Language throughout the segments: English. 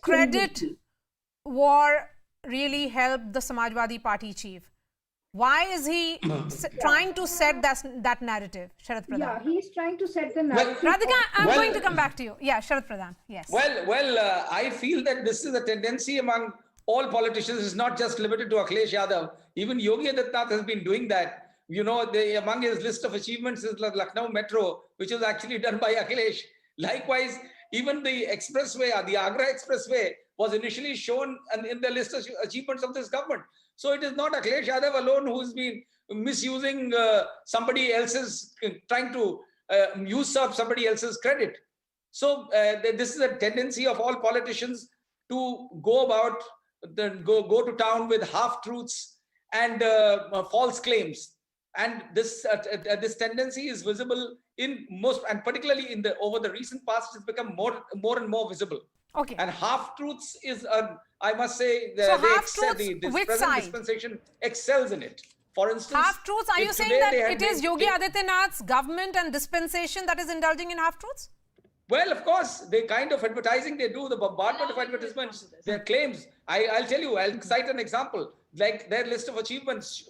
credit war really helped the Samajwadi Party chief? Why is he trying to set that narrative, Sharat Pradhan? Yeah, he's trying to set the narrative. Radhika, I'm going to come back to you. Yeah, Sharat Pradhan, yes. I feel that this is a tendency among all politicians. It's not just limited to Akhilesh Yadav. Even Yogi Adityanath has been doing that. You know, among his list of achievements is Lucknow Metro, which was actually done by Akhilesh. Likewise, even the Expressway, the Agra Expressway, was initially shown in the list of achievements of this government. So it is not Akhilesh Yadav alone who's been misusing somebody else's, trying to usurp somebody else's credit. So this is a tendency of all politicians to go about, go to town with half-truths and false claims. And this tendency is visible in most, and particularly over the recent past, it's become more and more visible. Okay. And half-truths is, I must say, so the present dispensation excels in it. For instance, half-truths, are you saying that it is Yogi Adityanath's government and dispensation that is indulging in half-truths? Well, of course, the kind of advertising they do, the bombardment of advertisements, their claims. I'll tell you, I'll cite an example. Like their list of achievements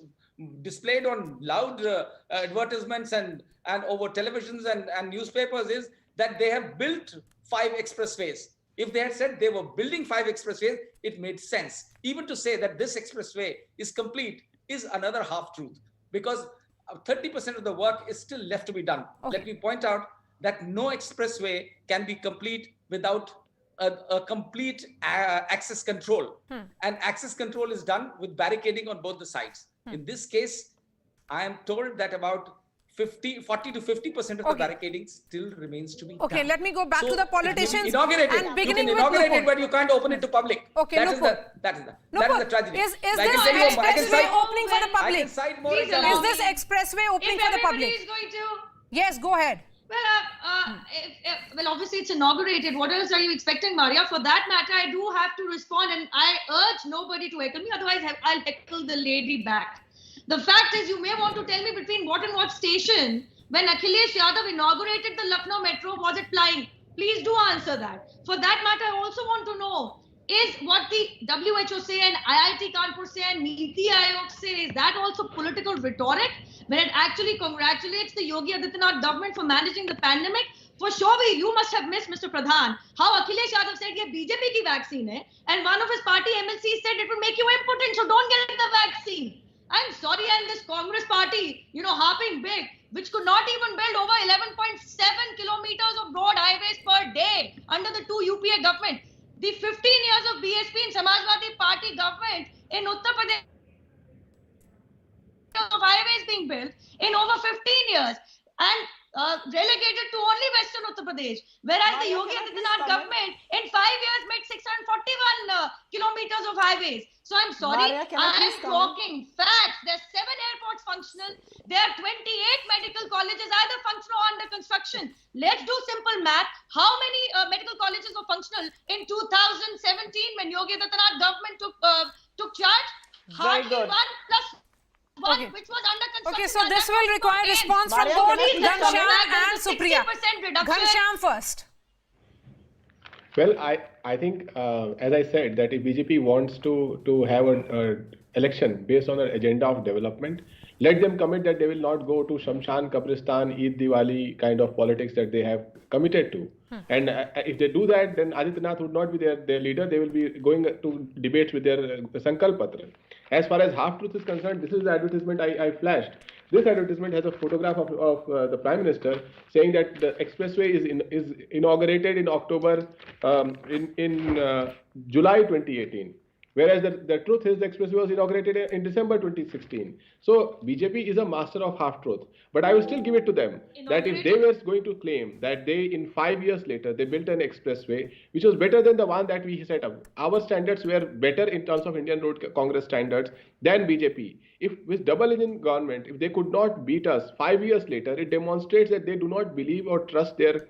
displayed on loud advertisements and over televisions and newspapers is that they have built 5 expressways. If they had said they were building 5 expressways, it made sense. Even to say that this expressway is complete is another half-truth, because 30% of the work is still left to be done. Okay. Let me point out that no expressway can be complete without a complete access control. And access control is done with barricading on both the sides. In this case, I am told that about 40 to 50% of the barricading still remains to be done. Okay, let me go back to the politicians. You can inaugurate it, but you can't open it to public. Okay, that is the tragedy. Is this expressway opening for the public? Is this expressway opening for the public? Is going to... Yes, go ahead. Well, obviously it's inaugurated. What else are you expecting, Maria? For that matter, I do have to respond, and I urge nobody to heckle me. Otherwise, I'll heckle the lady back. The fact is, you may want to tell me between what and what station, when Akhilesh Yadav inaugurated the Lucknow Metro, was it flying? Please do answer that. For that matter, I also want to know, is what the WHO say and IIT Kanpur say and Niti Aayog say, is that also political rhetoric? When it actually congratulates the Yogi Adityanath government for managing the pandemic? For sure, you must have missed, Mr. Pradhan, how Akhilesh Yadav said, "Ye BJP ki vaccine hai," and one of his party MLCs said it will make you impotent, so don't get the vaccine. I'm sorry, and this Congress party, harping big, which could not even build over 11.7 kilometers of broad highways per day under the 2 UPA government. The 15 years of BSP and Samajwadi Party government in Uttar Pradesh of highways being built in over 15 years and relegated to only Western Uttar Pradesh. Whereas the Yogi Adityanath government in 5 years made 641 kilometers of highways. So I'm sorry, I'm talking facts. There's 7 airports functional. There are 28 medical colleges either functional or under construction. Let's do simple math. How many medical colleges were functional in 2017 when Yogi Adityanath government took charge? Hardly 1 plus 1, which was under construction. Okay, so this will require response from both Ghanshyam and Supriya. Ghanshyam first. Well, I think, as I said, that if BJP wants to have an election based on an agenda of development, let them commit that they will not go to Shamshan, Kabristan, Eid, Diwali kind of politics that they have committed to. And if they do that, then Adityanath would not be their leader. They will be going to debates with their Sankalp Patra. As far as half-truth is concerned, this is the advertisement I flashed. This advertisement has a photograph of the Prime Minister saying that the expressway is inaugurated in October, in July 2018. Whereas the truth is the expressway was inaugurated in December 2016. So BJP is a master of half-truth. But I will still give it to them that if they were going to claim that they, in 5 years later, they built an expressway which was better than the one that we set up. Our standards were better in terms of Indian Road Congress standards than BJP. If with double engine government, if they could not beat us 5 years later, it demonstrates that they do not believe or trust their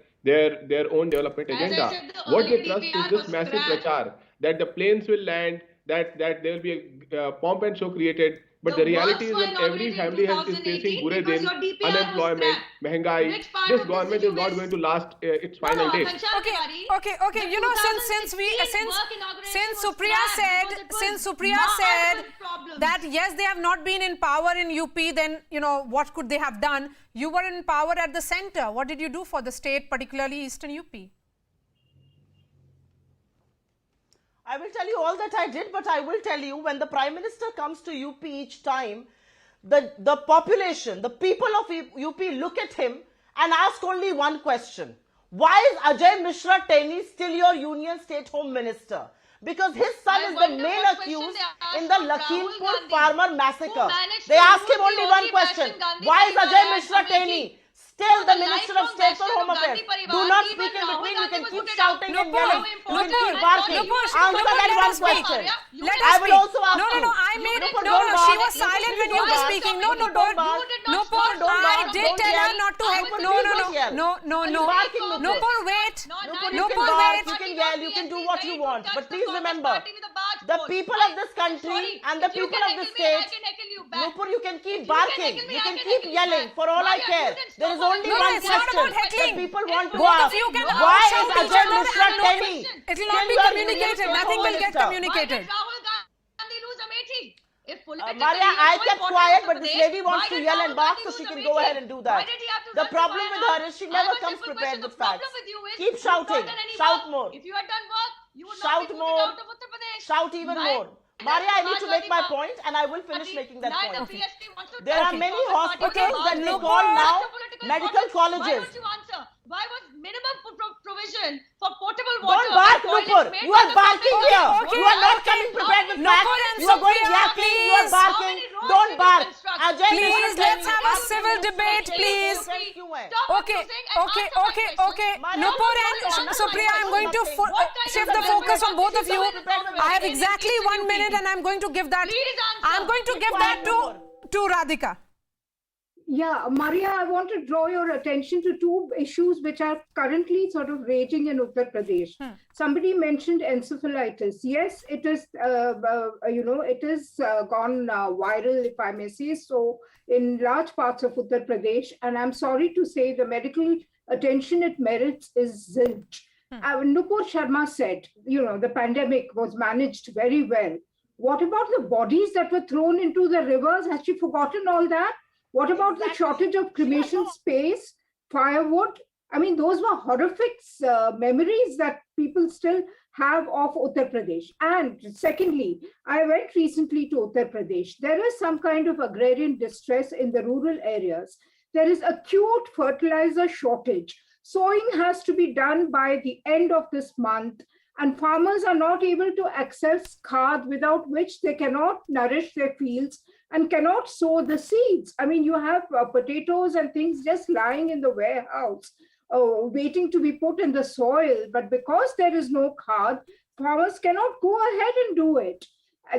own development agenda. What they trust is this massive prachar that the planes will land, that there will be a pomp and show created, But The the reality is works were that every inaugurated in family is facing 2018 bure because din, your DPR was unemployment, scrapped. महंगाई. Which part This of this government did is you not miss? going to last its No, final no, days. Ghanshyam Okay, Tiwari, okay. the You know, since 2016 work inauguration since was Supriya scrapped because it was since Supriya marred said with problems. that yes, they have not been in power in UP, then you know what could they have done? You were in power at the center. What did you do for the state, particularly Eastern UP? I will tell you all that I did, but I will tell you when the Prime Minister comes to UP each time, the population, the people of UP look at him and ask only one question. Why is Ajay Mishra Teni still your Union State Home Minister? Because his son I is the wonder main what question accused they asked in the from Rahul Lakhimpur Gandhi, farmer who massacre. managed They to ask lose him the only one only question. Bashan Gandhi Why is Parivar Ajay at Mishra Amethi? Teni still So the the Minister of lifelong State for bastion Home of Affairs? Gandhi Parivar, Do not even speak in Rahul between. You Gandhi can was keep voted shouting out. and Nupur, yelling. You important. can keep I barking. thought you Answer would that let one us speak, question. Maria. You Let did us I not will speak. also ask No, you. I You made did Nupur, no, don't no. bark. She was Nupur, silent when please you don't were bark. speaking. No, Nupur, Nupur. don't bark. You did not Nupur, stop don't me. I bark, did don't tell her yell. not to have. Nupur, No, please no, don't yell. no. You're barking, Nupur. Nupur, wait. Nupur, you Nupur, can bark, wait. you can yell, you can do what you want. But please remember, the people of this country and the people of this state, Nupur, you can keep barking, you can keep yelling. For all I care, there is only No, one it's not question about heckling. that people want to Both of ask. you can Why shout is each Ajay other Mishra and Teni it will not be still your communicated. Union State Nothing Home will get Minister? communicated. Why did Rahul Gandhi lose Amethi? If political Maria, career I is so kept important quiet, in but Uttar this Pradesh, lady wants why to did yell Rahul and bark, Gandhi so lose she can Amethi? go ahead and do Why that. did he have to The run to problem with her Wayanad? is she I never have a comes simple prepared question. with The problem facts. with you is Keep you've not shouting. done any Shout work. more. If you had done work, you would Shout not be more. voted out of Uttar Pradesh. Shout even Why more. does Maria, I need to make my Samajwadi point and I will finish Party, making that neither point. BSP wants to There touch are the many Congress Party hospitals with that the they Bajaj. call What's now the political medical importance? Why colleges. don't you answer? Why was minimum provision for potable Don't water bark, and toilets Nupur. made You by are the barking public? here. Okay, You are not okay. coming prepared with Nupur facts. and You are going Supriya, yapping. You are please. barking. How many roads Don't did you bark. construct? Ajay Please, Mishra let's Teni have a asked civil you to debate, say please. thank you, eh? Stop Okay, accusing and okay, answer my okay, question. okay. Maria, Nupur don't and answer my Supriya, I'm going to question. What kind shift of the focus on both of you. Congress I have in exactly Eastern 1 minute UP? and I'm going to give that. Please answer. I'm going to Be give quiet, that to Radhika. Yeah, Maria, I want to draw your attention to two issues which are currently sort of raging in Uttar Pradesh. Somebody mentioned encephalitis. Yes, it is, it is gone viral, if I may say so, in large parts of Uttar Pradesh. And I'm sorry to say the medical attention it merits is zilch. Nupur Sharma said, the pandemic was managed very well. What about the bodies that were thrown into the rivers? Has she forgotten all that? What about the shortage of cremation space, firewood? I mean, those were horrific memories that people still have of Uttar Pradesh. And secondly, I went recently to Uttar Pradesh. There is some kind of agrarian distress in the rural areas. There is acute fertilizer shortage. Sowing has to be done by the end of this month, and farmers are not able to access khad, without which they cannot nourish their fields and cannot sow the seeds. I mean, you have potatoes and things just lying in the warehouse, waiting to be put in the soil. But because there is no khad, farmers cannot go ahead and do it.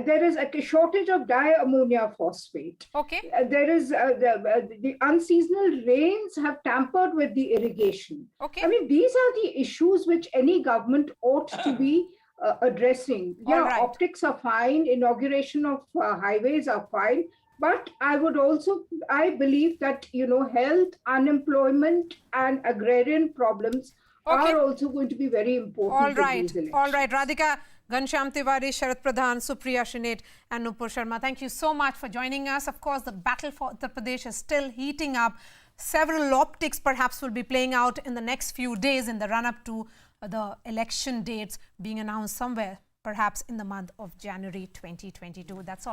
There is a shortage of diammonium phosphate. Okay. There is the unseasonal rains have tampered with the irrigation. Okay. I mean, these are the issues which any government ought to be addressing. All right. Optics are fine, inauguration of highways are fine, but I believe that, health, unemployment, and agrarian problems are also going to be very important. All in right. these elections. All right. Radhika, Ghanshyam Tiwari, Sharat Pradhan, Supriya Shinate, and Nupur Sharma. Thank you so much for joining us. Of course, the battle for Uttar Pradesh is still heating up. Several optics perhaps will be playing out in the next few days in the run-up to the election dates being announced somewhere, perhaps in the month of January 2022. That's all.